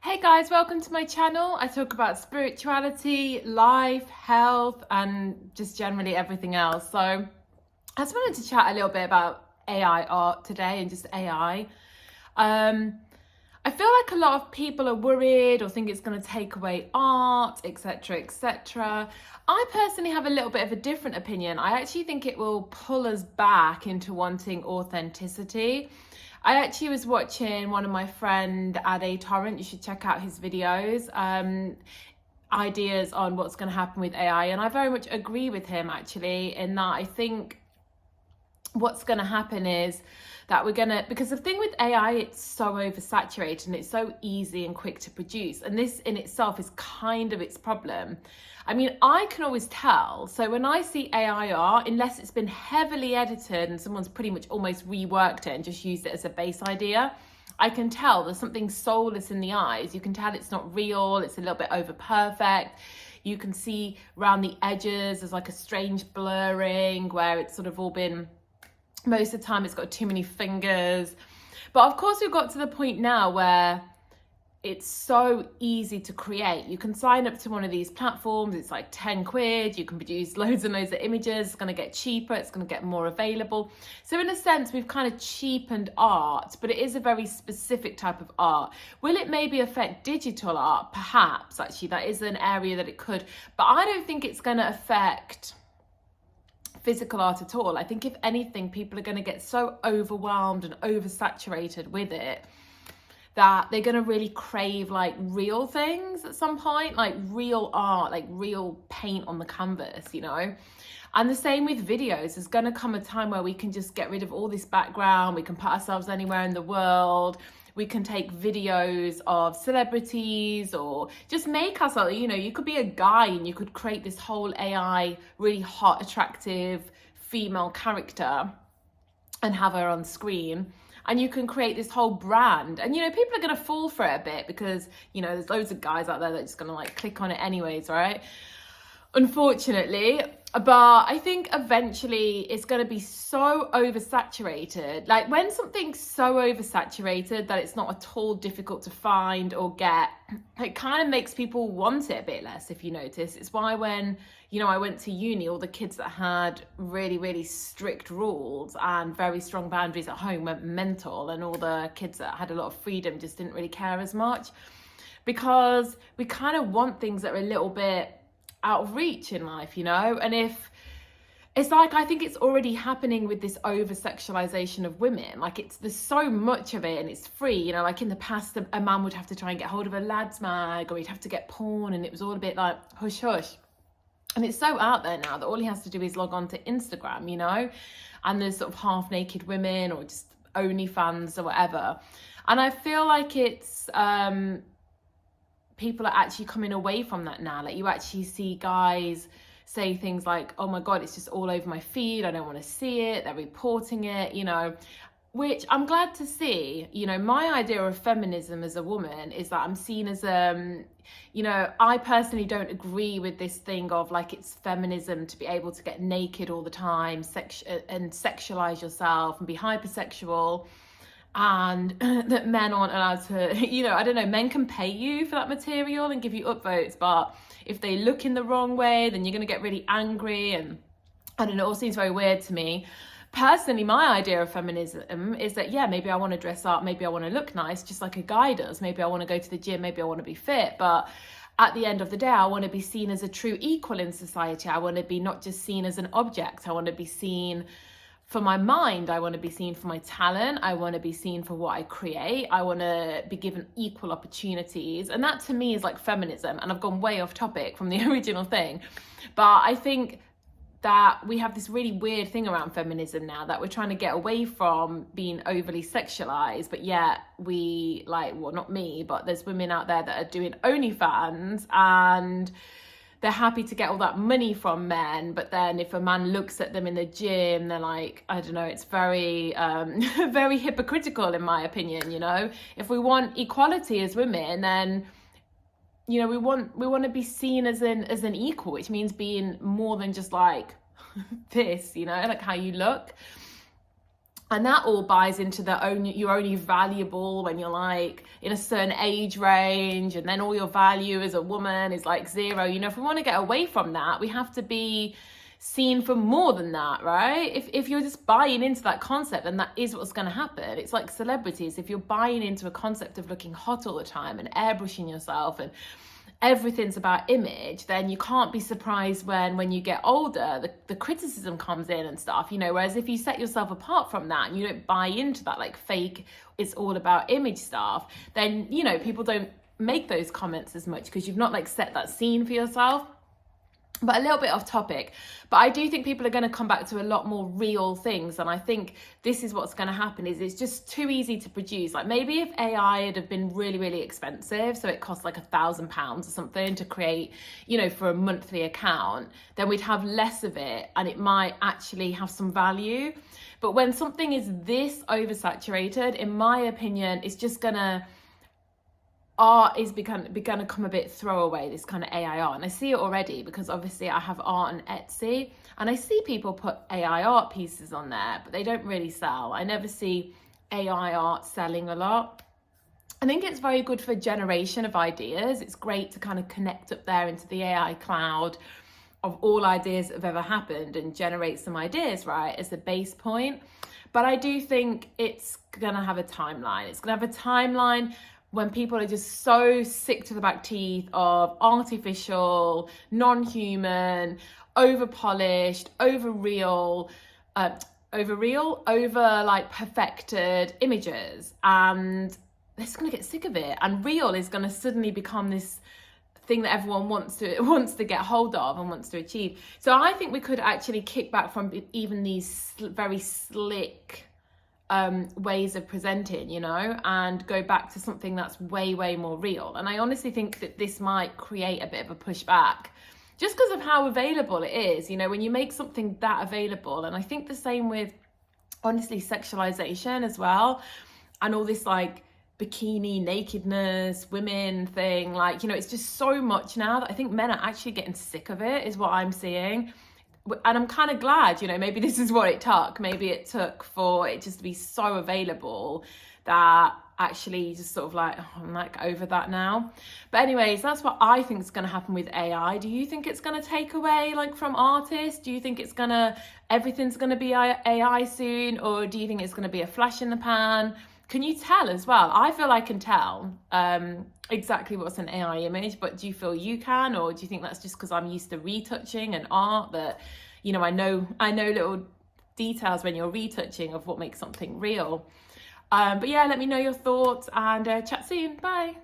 Hey guys, welcome to my channel. I talk about spirituality, life, health, and just generally everything else. So I just wanted to chat a little bit about AI art today and just AI. I feel like a lot of people are worried or think it's going to take away art, etc., etc. I personally have a little bit of a different opinion. I actually think it will pull us back into wanting authenticity. I actually was watching one of my friend Ade Torrent. You should check out his videos. Ideas on what's going to happen with AI, and I very much agree with him actually in that I think what's going to happen is that because the thing with AI, it's so oversaturated and it's so easy and quick to produce, and this in itself is kind of its problem. I mean, I can always tell. So when I see AI art, unless it's been heavily edited and someone's pretty much almost reworked it and just used it as a base idea, I can tell there's something soulless in the eyes. You can tell it's not real. It's a little bit over perfect. You can see around the edges there's like a strange blurring where it's sort of all been, most of the time it's got too many fingers. But of course we've got to the point now where it's so easy to create. You can sign up to one of these platforms. It's like 10 quid. You can produce loads and loads of images. It's going to get cheaper. It's going to get more available. So in a sense, we've kind of cheapened art, but it is a very specific type of art. Will it maybe affect digital art? Perhaps, actually, that is an area that it could. But I don't think it's going to affect physical art at all. I think if anything, people are going to get so overwhelmed and oversaturated with it that they're going to really crave like real things at some point, like real art, like real paint on the canvas, you know? And the same with videos. There's going to come a time where we can just get rid of all this background. We can put ourselves anywhere in the world. We can take videos of celebrities or just make ourselves, you know, you could be a guy and you could create this whole AI, really hot, attractive female character and have her on screen. And you can create this whole brand. And, you know, people are going to fall for it a bit because, you know, there's loads of guys out there that are just going to like click on it anyways, right? Unfortunately. But I think eventually it's going to be so oversaturated. Like when something's so oversaturated that it's not at all difficult to find or get, it kind of makes people want it a bit less, if you notice. It's why when, you know, I went to uni, all the kids that had really, really strict rules and very strong boundaries at home went mental, and all the kids that had a lot of freedom just didn't really care as much, because we kind of want things that are a little bit out of reach in life, you know? And if it's like, I think it's already happening with this over sexualization of women. Like there's so much of it and it's free, you know, like in the past, a man would have to try and get hold of a lad's mag, or he'd have to get porn, and it was all a bit like hush hush. And it's so out there now that all he has to do is log on to Instagram, you know, and there's sort of half naked women or just OnlyFans or whatever. And I feel like it's, people are actually coming away from that now. Like you actually see guys say things like, oh my God, it's just all over my feed. I don't want to see it. They're reporting it, you know, which I'm glad to see. You know, my idea of feminism as a woman is that I'm seen as, you know, I personally don't agree with this thing of like it's feminism to be able to get naked all the time, and sexualize yourself and be hypersexual. And that men aren't allowed to, you know, I don't know, men can pay you for that material and give you upvotes, but if they look in the wrong way, then you're going to get really angry, and I don't know, it all seems very weird to me. Personally, my idea of feminism is that, yeah, maybe I want to dress up, maybe I want to look nice, just like a guy does. Maybe I want to go to the gym, maybe I want to be fit, but at the end of the day, I want to be seen as a true equal in society. I want to be not just seen as an object. I want to be seen for my mind. I want to be seen for my talent. I want to be seen for what I create. I want to be given equal opportunities. And that to me is like feminism. And I've gone way off topic from the original thing. But I think that we have this really weird thing around feminism now, that we're trying to get away from being overly sexualized. But yet we like, well, not me, but there's women out there that are doing OnlyFans and they're happy to get all that money from men, but then if a man looks at them in the gym, they're like, I don't know, it's very, very hypocritical in my opinion, you know? If we want equality as women, then, you know, we want to be seen as an equal, which means being more than just like this, you know, like how you look. And that all buys into you're only valuable when you're like in a certain age range, and then all your value as a woman is like 0. You know, if we want to get away from that, we have to be seen for more than that, right? If you're just buying into that concept, then that is what's going to happen. It's like celebrities. If you're buying into a concept of looking hot all the time and airbrushing yourself and everything's about image, then you can't be surprised when you get older, the criticism comes in and stuff, you know. Whereas if you set yourself apart from that and you don't buy into that like fake, it's all about image stuff, then, you know, people don't make those comments as much because you've not like set that scene for yourself. But a little bit off topic, but I do think people are going to come back to a lot more real things. And I think this is what's going to happen, is it's just too easy to produce. Like maybe if AI had have been really, really expensive, so it cost like £1,000 or something to create, you know, for a monthly account, then we'd have less of it and it might actually have some value. But when something is this oversaturated, in my opinion, it's just gonna, art is going to come a bit throwaway, this kind of AI art. And I see it already because obviously I have art on Etsy and I see people put AI art pieces on there, but they don't really sell. I never see AI art selling a lot. I think it's very good for generation of ideas. It's great to kind of connect up there into the AI cloud of all ideas that have ever happened and generate some ideas, right, as a base point. But I do think it's going to have a timeline. It's going to have a timeline when people are just so sick to the back teeth of artificial, non-human, over-polished, over like perfected images, and they're just gonna get sick of it. And real is gonna suddenly become this thing that everyone wants to get hold of and wants to achieve. So I think we could actually kick back from even these very slick ways of presenting, you know, and go back to something that's way, way more real. And I honestly think that this might create a bit of a pushback just because of how available it is, you know, when you make something that available. And I think the same with, honestly, sexualization as well, and all this like bikini nakedness women thing, like, you know, it's just so much now that I think men are actually getting sick of it, is what I'm seeing. And I'm kind of glad, you know, maybe this is what it took. Maybe it took for it just to be so available that actually just sort of like, oh, I'm like over that now. But anyways, that's what I think is going to happen with AI. Do you think it's going to take away like from artists? Do you think it's going to, everything's going to be AI soon? Or do you think it's going to be a flash in the pan? Can you tell as well? I feel I can tell exactly what's an AI image, but do you feel you can? Or do you think that's just because I'm used to retouching and art that, you know, I know little details when you're retouching of what makes something real. But yeah, let me know your thoughts and chat soon. Bye.